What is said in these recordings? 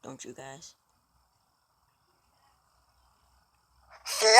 don't you guys? Fly!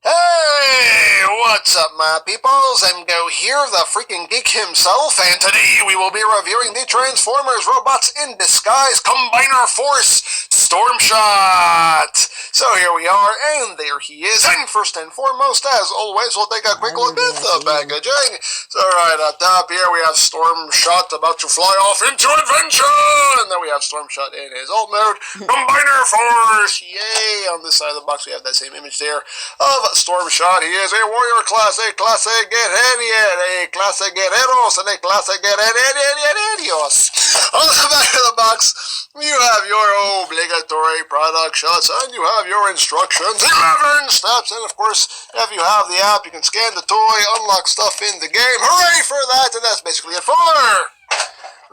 Hey, what's up, my peoples? I'm Go here, the freaking geek himself, and today we will be reviewing the Transformers Robots in Disguise Combiner Force Stormshot. So here we are, and there he is. And first and foremost, as always, we'll take a quick look at the packaging. So right up top here, we have Stormshot about to fly off into adventure, and then we have Stormshot in his ult mode. Combiner Force, yay! On this side of the box, we have that same image there of Stormshot. He is a warrior class, a clase guerrero, a clase guerreros, and a clase guerreros. On the back of the box, you have your obligatory product shots, and you have your instructions, 11 steps, and of course, if you have the app, you can scan the toy, unlock stuff in the game. Hooray for that, and that's basically it for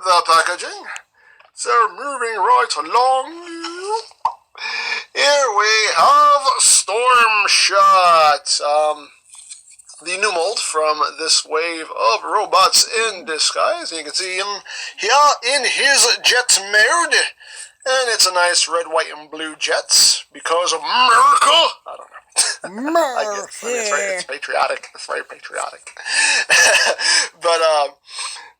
the packaging. So moving right along, here we have Stormshot, the new mold from this wave of robots in disguise. You can see him here in his jet mode, and it's a nice red, white, and blue jet because of America. I don't know. I guess it's patriotic. It's very patriotic. But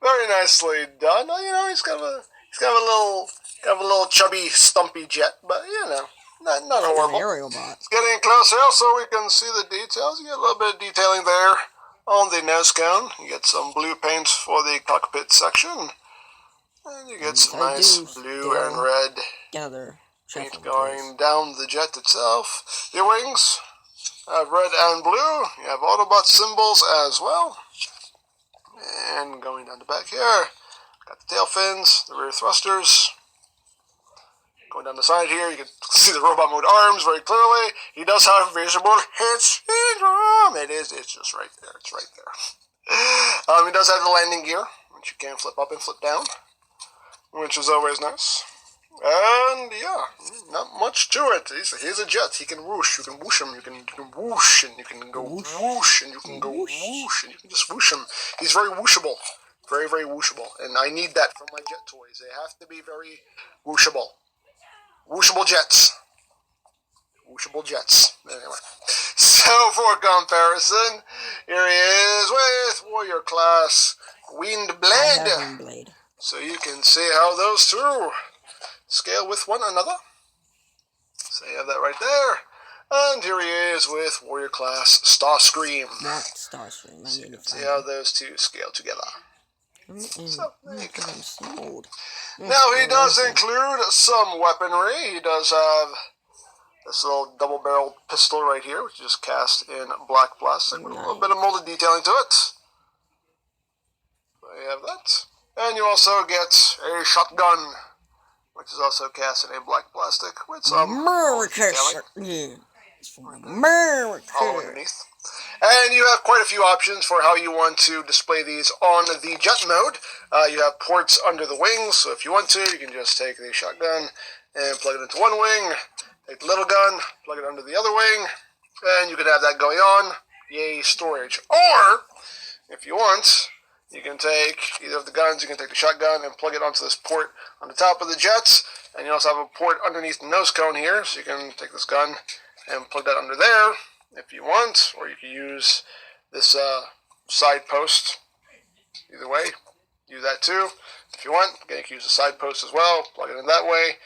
very nicely done. You know, he's got a little chubby, stumpy jet, but you know. Not horrible. It's getting closer so we can see the details. You get a little bit of detailing there on the nose cone. You get some blue paint for the cockpit section. And you get some nice blue and red paint going down the jet itself. The wings have red and blue. You have Autobot symbols as well. And going down the back here, got the tail fins, the rear thrusters. Going down the side here, you can see the robot mode arms very clearly. He does have visible head syndrome. It's just right there. It's right there. He does have the landing gear, which you can flip up and flip down, which is always nice. And yeah, not much to it. He's a jet. He can whoosh. You can whoosh him. You can whoosh, and you can go whoosh, and you can go whoosh, and you can just whoosh him. He's very whooshable. Very, very whooshable. And I need that from my jet toys. They have to be very whooshable. Whooshable jets. Whooshable jets. Anyway. So, for comparison, here he is with Warrior Class Winged Blade. So you can see how those two scale with one another. So you have that right there. And here he is with Warrior Class Starscream. Not Starscream. So you can see how those two scale together. So, there you go. Now, he does include some weaponry. He does have this little double-barreled pistol right here, which is cast in black plastic with a little bit of molded detailing to it. So you have that. And you also get a shotgun, which is also cast in a black plastic with some detailing all underneath. And you have quite a few options for how you want to display these on the jet mode. You have ports under the wings, so if you want to, you can just take the shotgun and plug it into one wing, take the little gun, plug it under the other wing, and you can have that going on. Yay, storage. Or, if you want, you can take either of the guns, you can take the shotgun and plug it onto this port on the top of the jets, and you also have a port underneath the nose cone here, so you can take this gun and plug that under there if you want, or you can use this side post. Either way, do that too. If you want, again, you can use the side post as well, plug it in that way.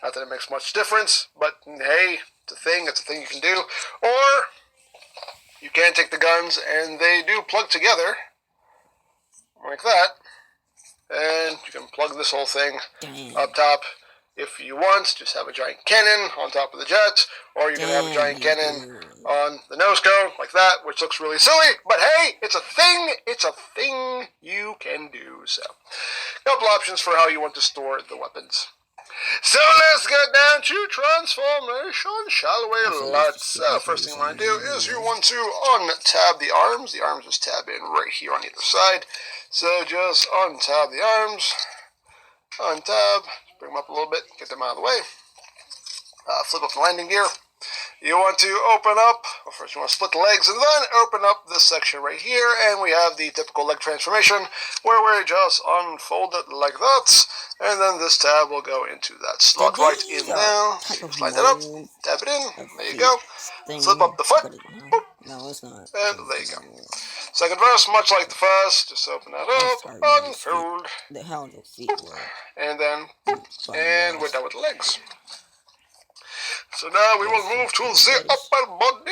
Not that it makes much difference, but hey, it's a thing you can do. Or you can take the guns and they do plug together like that, and you can plug this whole thing up top. If you want, just have a giant cannon on top of the jet, or you can have a giant cannon on the nose cone, like that, which looks really silly, but hey, it's a thing you can do. So, a couple options for how you want to store the weapons. So let's get down to transformation, shall we? First thing you want to do is you want to untab the arms. The arms just tab in right here on either side. So just untab the arms, untab, bring them up a little bit, get them out of the way. Flip up the landing gear, You want to open up, well, first you want to split the legs and then open up this section right here, and we have the typical leg transformation where we just unfold it like that, and then this tab will go into that slot right in there. So slide that up, tap it in, there you go. Flip up the foot, boop, no, it's not. And there you go. Second verse, much like the first, just open that up, unfold, how the feet work. And then, and we're done with the legs. So now we will move to the upper body.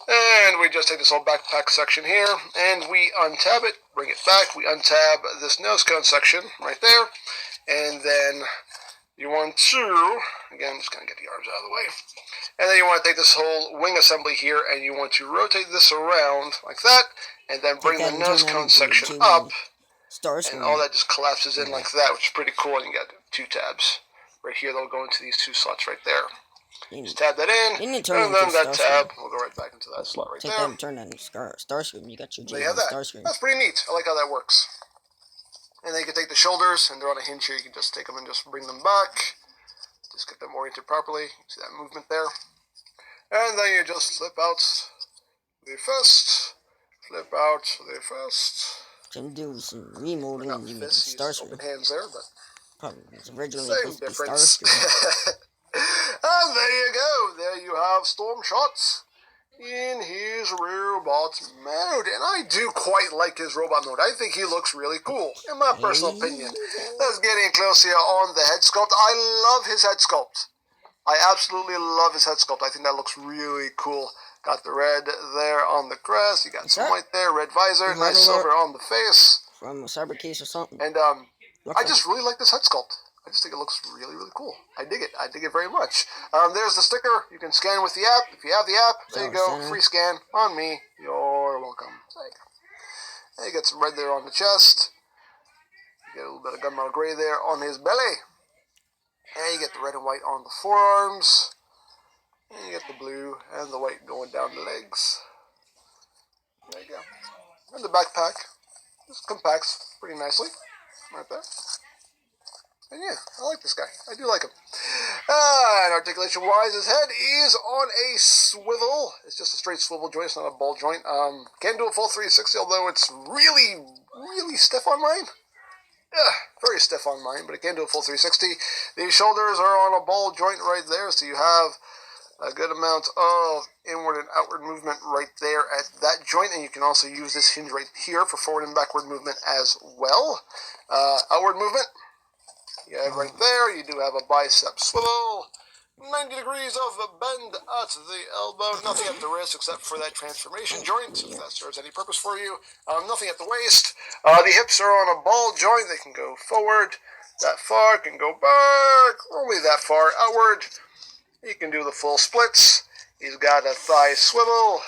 And we just take this whole backpack section here, and we untab it, bring it back. We untab this nose cone section right there, and then you want to, again, just kind of get the arms out of the way, and then you want to take this whole wing assembly here, and you want to rotate this around like that, and then bring the nose cone section up, and all that just collapses in like that, which is pretty cool. And you got 2 tabs right here that'll go into these 2 slots right there. Just tab that in, and then that tab will go right back into that slot right there. Turn that Starscream. You got your G on Starscream. That's pretty neat. I like how that works. And then you can take the shoulders, and they're on a hinge here. You can just take them and just bring them back. Just get them oriented properly. See that movement there. And then you just flip out the fist. Flip out the fist. Can do some remolding and you make Starscream. Open hands there, but probably it's originally same difference. And there you go. There you have Stormshot in his robot mode. And I do quite like his robot mode. I think he looks really cool, in my personal opinion. Let's get in close here on the head sculpt. I love his head sculpt. I absolutely love his head sculpt. I think that looks really cool. Got the red there on the crest. You got some white there, red visor, nice silver on the face. From a cyber case or something. And I just really like this head sculpt. I just think it looks really, really cool. I dig it. I dig it very much. There's the sticker. You can scan with the app. If you have the app, there you go. Free scan on me. You're welcome. And you get some red there on the chest. You get a little bit of gunmetal gray there on his belly. And you get the red and white on the forearms. And you get the blue and the white going down the legs. There you go. And the backpack just compacts pretty nicely. Right there. And yeah, I like this guy. I do like him. And articulation-wise, his head is on a swivel. It's just a straight swivel joint. It's not a ball joint. Can do a full 360, although it's really, really stiff on mine. Yeah, very stiff on mine, but it can do a full 360. The shoulders are on a ball joint right there, so you have a good amount of inward and outward movement right there at that joint, and you can also use this hinge right here for forward and backward movement as well. Outward movement. You have right there, you do have a bicep swivel, 90 degrees of a bend at the elbow, nothing at the wrist except for that transformation joint, if that serves any purpose for you. Nothing at the waist. The hips are on a ball joint, they can go forward that far, can go back, only that far outward. He can do the full splits. He's got a thigh swivel,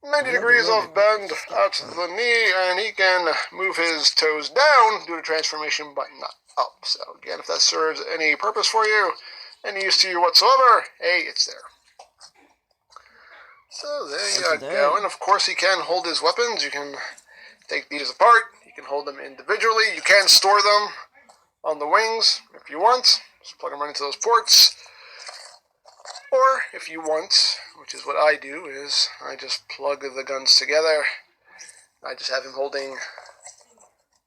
90 degrees of bend at the knee, and he can move his toes down, do the transformation, but not up. So again, if that serves any purpose for you, any use to you whatsoever, hey, it's there. So there you go. And of course, he can hold his weapons. You can take these apart. You can hold them individually. You can store them on the wings if you want. Just plug them right into those ports. Or if you want, which is what I do, is I just plug the guns together. I just have him holding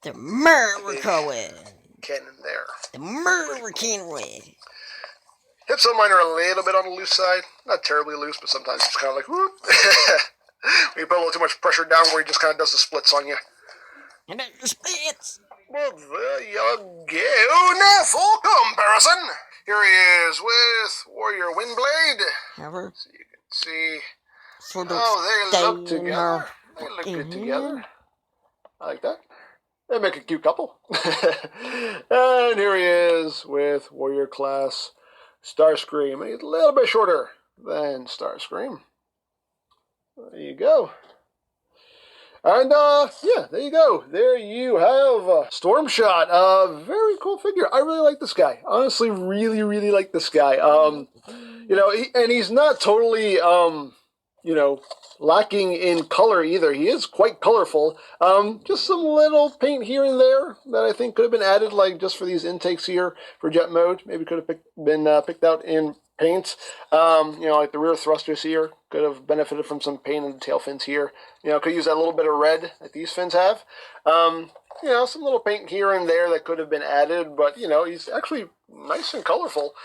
the American cannon there. The American way. Hips on mine are a little bit on the loose side. Not terribly loose, but sometimes it's kind of like, whoop. When you put a little too much pressure down where he just kind of does the splits on you. And then the splits. Well, there you go. Now, full comparison. Here he is with Warrior Windblade. Ever? So you can see. Oh, they look together. They look good together. I like that. They make a cute couple. And here he is with Warrior Class Starscream. He's a little bit shorter than Starscream. There you go. And, yeah, there you go. There you have Stormshot. Very cool figure. I really like this guy. Honestly, really, really like this guy. You know, and he's not totally, you know, lacking in color either. He is quite colorful. Just some little paint here and there that I think could have been added, like, just for these intakes here for jet mode. Maybe could have been picked out in paint. Like the rear thrusters here could have benefited from some paint in the tail fins here. Could use that little bit of red that these fins have. Some little paint here and there that could have been added, but, he's actually nice and colorful,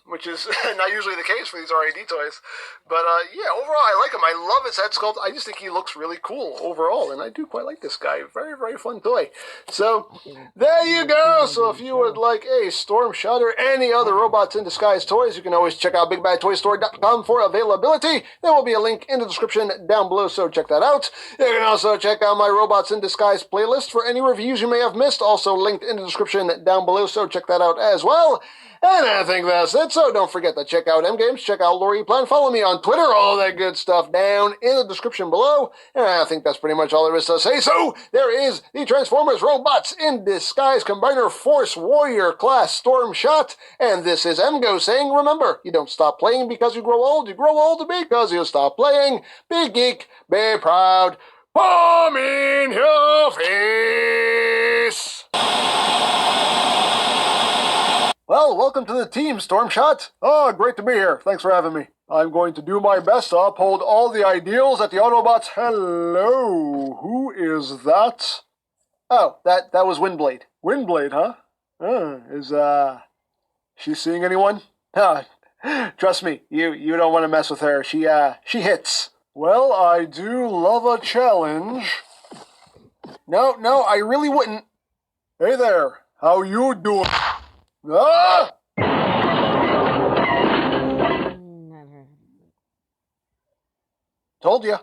which is not usually the case for these RAD toys. But, overall, I like him. I love his head sculpt. I just think he looks really cool overall, and I do quite like this guy. Very, very fun toy. So, there you go. So, if you would like a Storm Shot or any other Robots in Disguise toys, you can always check out BigBadToyStore.com for availability. There will be a link in the description down below, so check that out. You can also check out my Robots in Disguise playlist for any reviews you may have missed, also linked in the description down below, so check that out as well. And I think that's it, so don't forget to check out M-Games, check out Lori Plan, follow me on Twitter, all that good stuff down in the description below. And I think that's pretty much all there is to say. So, there is the Transformers Robots in Disguise Combiner Force Warrior Class Storm Shot. And this is MGO saying, remember, you don't stop playing because you grow old because you stop playing. Be geek, be proud, palm in your face. Well, welcome to the team, Storm Shot. Oh, great to be here. Thanks for having me. I'm going to do my best to uphold all the ideals that the Autobots... Hello, who is that? Oh, that was Windblade. Windblade, huh? Is she seeing anyone? Trust me, you don't want to mess with her. She hits. Well, I do love a challenge. No, I really wouldn't. Hey there, how you doing? Ah! Told ya.